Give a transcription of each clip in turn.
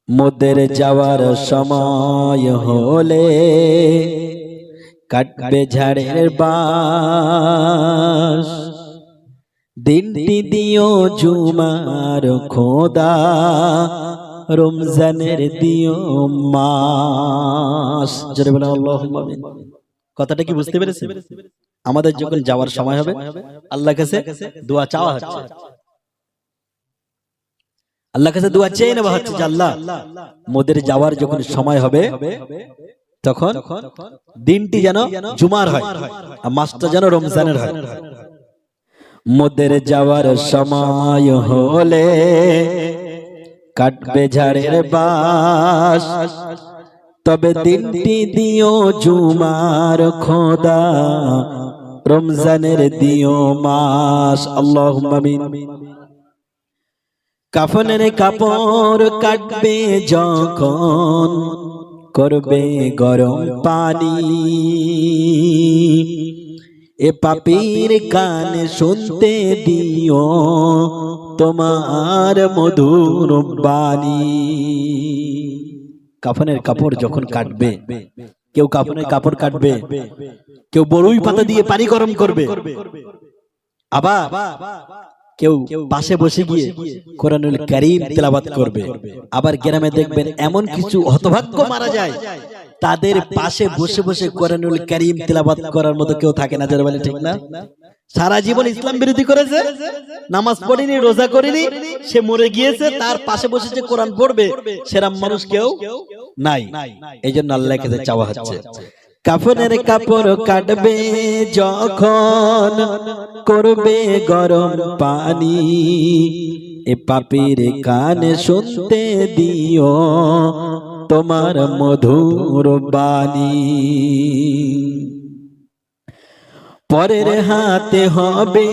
মোদের যাওয়ার সময় হলে কাটবে ঝাড়ের বাঁশ। দিনটি দিও জুমার খোদা, রমজানের দিও মাস। জোরে বলেন আল্লাহুম্মা আমিন। কথাটা কি বুঝতে পেরেছেন? আমাদের যখন যাওয়ার সময় হবে আল্লাহর কাছে দোয়া চাওয়া হচ্ছে, আল্লাহর কাছে দোয়া চেয়ে নেওয়া হচ্ছে যে আল্লাহ মোদের যাওয়ার যখন সময় হবে তখন দিনটি যেন জুমার হয় আর মাসটা যেন রমজানের হয়। মোদের যাওয়ার সময় হলে কাটবে ঝাড়ের বাঁশ, তবে দিনটি দিও জুমার খোদা, রমজানের দিও মাস। আল্লাহুম্মা আমিন। কাফনের কাপড় কাটবে যখন করবে গরম পানি, এ পাপীর কান শুনতে দিও তোমার মধুর বাণী। কাফনের কাপড় যখন কাটবে, কেউ কাফনের কাপড় কাটবে, কেউ বড়ই পাতা দিয়ে পানি গরম করবে, আবার কেউ পাশে বসে গিয়ে কোরআনুল কারীম তেলাওয়াত করবে। আবার গ্রামে দেখবেন এমন কিছু হতভাগ্য মারা যায়, তাদের পাশে বসে বসে কোরআনুল কারীম তেলাওয়াত করার মতো কেউ থাকে না। যারা বলে ঠিক না, সারা জীবন ইসলাম বিরোধী করেছে, নামাজ পড়েনি, রোজা করেনি, সে মরে গিয়েছে, তার পাশে বসে যে কোরআন পড়বে সেরকম মানুষ কেউ নাই। এইজন্য আল্লাহর কাছে চাওয়া হচ্ছে কাফনের কাপড় কাটবে যখন করবে গরম পানি, এ পাপীর কানে শুনতে দিও তোমার মধুর বাণী। পরের হাতে হবে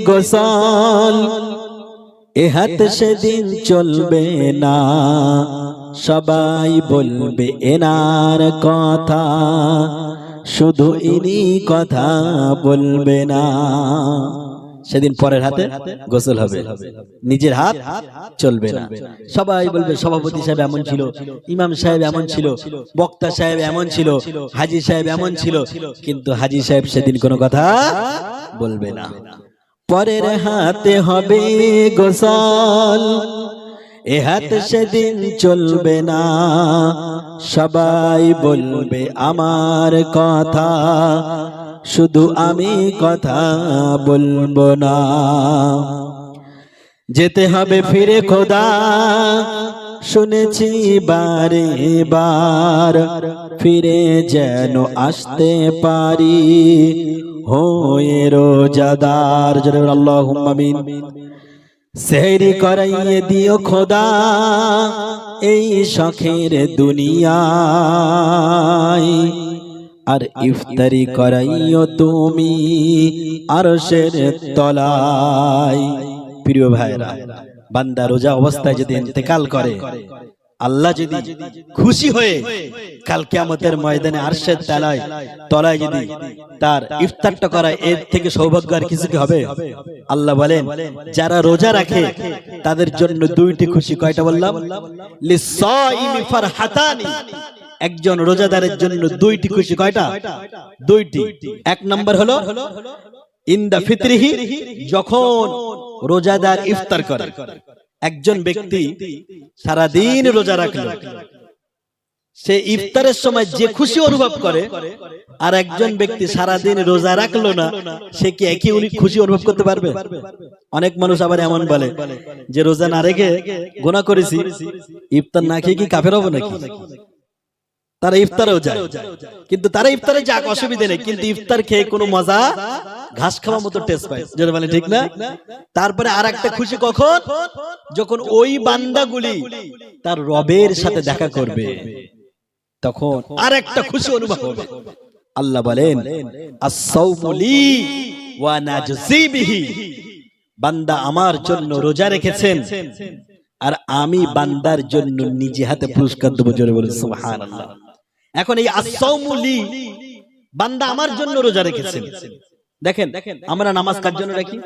গোসল, এ হাত সেদিন চলবে না, সবাই বলবে এনার কথা, শুধু ইনি কথা বলবে না। সেদিন পরের হাতে গোসল হবে, নিজের হাত চলবে না। সবাই বলবে সভাপতি সাহেব এমন ছিল, ইমাম সাহেব এমন ছিল, বক্তা সাহেব এমন ছিল, হাজী সাহেব এমন ছিল, কিন্তু হাজী সাহেব সেদিন কোনো কথা বলবে না। পরের হাতে হবে গোসল, এ হাত সেদিন চলবে না, সবাই বলবে আমার কথা, শুধু আমি কথা বলবো না। যেতে হবে ফিরে খোদা, শুনেছি বারে বার, ফিরে যেন আসতে পারি হয়ে রোজাদার। জোরে আল্লাহুম্মা আমিন। সেহরি করাইয়ে দিও খোদা এই শখের দুনিয়ায়, আর ইফতারি করাইও তুমি আরশের তলায়। প্রিয় ভাইরা, বান্দা রোজা অবস্থায় যদি ইন্তেকাল করে, আল্লাহ যদি খুশি হয়ে কাল কিয়ামতের ময়দানে আরশের তলায় যদি তার ইফতারটা করায়, এর থেকে সৌভাগ্য আর কিছু কি হবে? আল্লাহ বলেন যারা রোজা রাখে তাদের জন্য দুইটি খুশি। কয়টা বললাম? লিসাইমি ফারহাতানি, একজন রোজাদারের জন্য দুইটি খুশি। কয়টা? দুইটি। এক নাম্বার হলো ইনদা ফিতরিহি, যখন রোজাদার ইফতার করে। একজন ব্যক্তি সারা দিন রোজা রাখলো, সে ইফতারের সময় যে খুশি অনুভব করে, আর একজন ব্যক্তি সারা দিন রোজা রাখলো না, সে কি একই খুশি অনুভব করতে পারবে? অনেক মানুষ আবার এমন বলে যে রোজা না রেখে গুনাহ করেছি, ইফতার না খেয়ে কি কাফের হবো নাকি? তারা ইফতারেও যায়, কিন্তু তারা ইফতারে যাক অসুবিধা নেই, কিন্তু ইফতার খেয়ে কোনো মজা, ঘাস খাওয়ার মতো টেস্ট পায়। যেটা বলে ঠিক না? তারপরে আর একটা খুশি কখন? যখন ওই বান্দাগুলি তার রবের সাথে দেখা করবে, তখন আর একটা খুশি অনুভব হবে। আল্লাহ বলেন আস-সাওমু লি ওয়া নাজজি বিহি, বান্দা আমার জন্য রোজা রেখেছেন আর আমি বান্দার জন্য নিজে হাতে পুরস্কার দেব। জোরে বলেন সুবহানাল্লাহ। এখন এই আস-সাওমু লি, বান্দা আমার জন্য রোজা রেখেছেন। দেখেন আমরা নামাজ কার জন্য রাখি?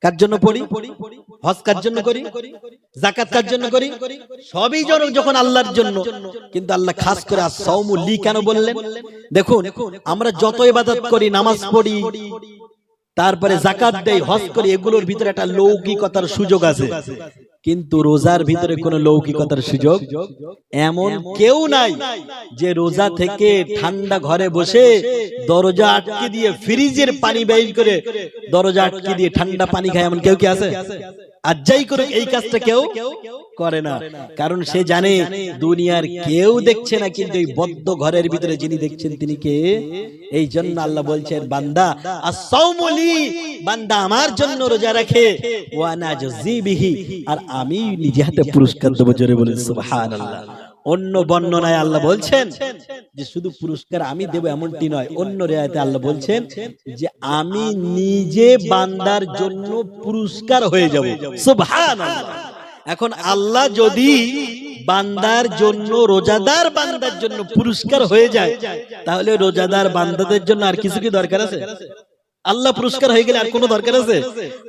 কার জন্য পড়ি? হজ কার জন্য করি? যাকাত কার জন্য করি? সবই যখন আল্লাহর জন্য। কিন্তু আল্লাহ খাস করে আস-সাওমু লি কেন বললেন? দেখুন, আমরা যত ইবাদত করি, নামাজ পড়ি, তারপরে যাকাত দেই, হজ করি, এগুলোর ভিতরে একটা লৌকিকতার সুযোগ আছে। কিন্তু রোজার ভিতরে কোনো লৌকিকতার সুযোগ এমন কেউ নাই যে রোজা থেকে ঠান্ডা ঘরে বসে দরজা আটকে দিয়ে ফ্রিজের পানি বের করে দরজা আটকে দিয়ে ঠান্ডা পানি খায়, এমন কেউ কি আছে? আর যাই করে এই কাজটা কেউ করে না, কারণ সে জানে দুনিয়ার কেউ দেখছে না, কিন্তু এই বদ্ধ ঘরের ভিতরে যিনি দেখছেন তিনি কে? এই জন্য আল্লাহ বলছেন, বান্দা আস-সাওমু লি, বান্দা আমার জন্য রোজা রাখে, ওয়া আনা আজজি বিহি, আর আমি নিজে হাতে পুরস্কার দেব। জোরে বলেন সুবহানাল্লাহ। অন্য বর্ণনায় আল্লাহ বলছেন যে শুধু পুরস্কার আমি দেব এমনটি নয়, অন্য রিয়ায়াতে আল্লাহ বলছেন যে আমি নিজে বান্দার জন্য পুরস্কার হয়ে যাব। সুবহানাল্লাহ। এখন আল্লাহ যদি বান্দার জন্য, রোজাদার বান্দার জন্য পুরস্কার হয়ে যায়, তাহলে রোজাদার বান্দাদের জন্য আর কিছু কি দরকার আছে? আল্লাহ পুরস্কার হয়ে গেলে আর কোনো দরকার আছে?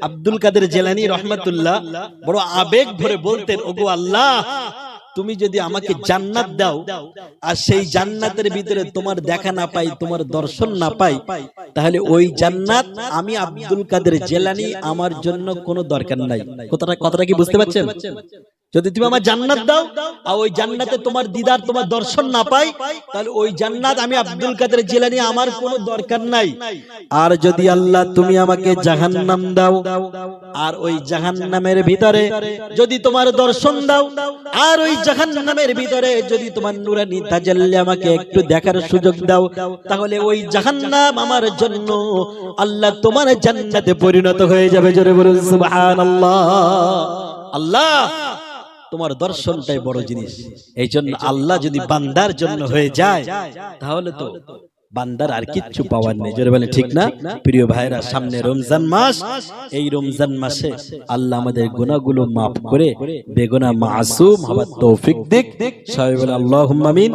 আব্দুল কাদের জিলানী রাহমাতুল্লাহ বড় আবেগ ভরে বলতেন, ওগো আল্লাহ, তুমি যদি আমাকে জান্নাত দাও, আর সেই জান্নাতের ভিতরে তোমার দেখা না পাই, তোমার দর্শন না পাই, তাহলে ওই জান্নাত আমি আব্দুল কাদের জিলানী আমার জন্য কোনো দরকার নাই। কথাটা কি বুঝতে পারছেন? যদি তুমি আমার জান্নাত দাও আর ওই জান্নাতে তোমার দিদার, তোমার দর্শন না পাই, তাহলে ওই জান্নাত আমি আব্দুল কাদের জিলানী আমার কোনো দরকার নাই। আর যদি আল্লাহ তুমি আমাকে জাহান্নাম দাও, আর ওই জাহান্নামের ভিতরে যদি তোমার দর্শন দাও, আর ওই জাহান্নামের ভিতরে যদি তোমার নূরানি তাজাল্লি আমাকে একটু দেখার সুযোগ দাও, তাহলে ওই জাহান্নাম আমার জন্য আল্লাহ তোমার জান্নাতে পরিণত হয়ে যাবে। জোরে বলুন সুবহানাল্লাহ। আল্লাহ, তোমার দর্শনটাই বড় জিনিস। এই জন্য আল্লাহ যদি বান্দার জন্য হয়ে যায়, তাহলে তো বান্দার আর কিচ্ছু পাওয়ার নেই। জোরে বলেন ঠিক না? প্রিয় ভাইরা, সামনে রমজান মাস, এই রমজান মাসে আল্লাহ আমাদের গুনাহগুলো মাফ করে বেগুনাহ মাসুম হওয়ার তৌফিক দিক। সবাই বলে আল্লাহুম্মা আমিন।